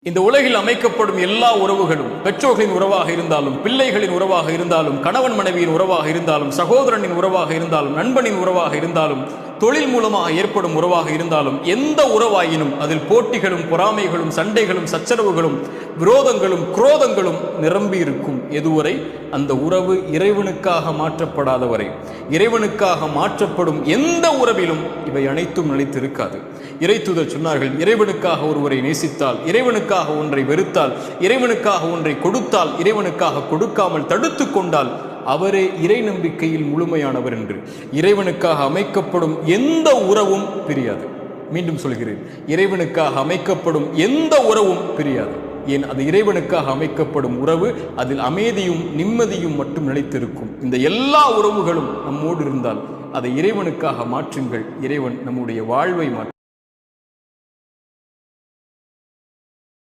இந்த உலகில் அமைக்கப்படும் எல்லா உறவுகளும் பெற்றோர்களின் உறவாக இருந்தாலும், பிள்ளைகளின் உறவாக இருந்தாலும், கணவன் மனைவியின் உறவாக இருந்தாலும், சகோதரனின் உறவாக இருந்தாலும், நண்பனின் உறவாக இருந்தாலும், தொழில் மூலமாக ஏற்படும் உறவாக இருந்தாலும், எந்த உறவாயினும் அதில் போட்டிகளும், பொறாமைகளும், சண்டைகளும், சச்சரவுகளும், விரோதங்களும், குரோதங்களும் நிரம்பி இருக்கும். எதுவரை? அந்த உறவு இறைவனுக்காக மாற்றப்படாத வரை. இறைவனுக்காக மாற்றப்படும் எந்த உறவிலும் இவை அனைத்தும் நிலைத்திருக்காது. இறைத்தூதர் சொன்னார்கள், இறைவனுக்காக ஒருவரை நேசித்தால், இறைவனுக்காக ஒன்றை வெறுத்தால், இறைவனுக்காக ஒன்றை கொடுத்தால், இறைவனுக்காக கொடுக்காமல் தடுத்து கொண்டால் அவரே இறை நம்பிக்கையில் முழுமையானவர் என்று. இறைவனுக்காக அமைக்கப்படும் எந்த உறவும் பிரியாது. மீண்டும் சொல்கிறேன், இறைவனுக்காக அமைக்கப்படும் எந்த உறவும் பிரியாது. ஏன்? அது இறைவனுக்காக அமைக்கப்படும் உறவு. அதில் அமைதியும் நிம்மதியும் மட்டும் நிலைத்திருக்கும். இந்த எல்லா உறவுகளும் நம்மோடு இருந்தால் அதை இறைவனுக்காக மாற்றுங்கள். இறைவன் நம்முடைய வாழ்வை மாற்ற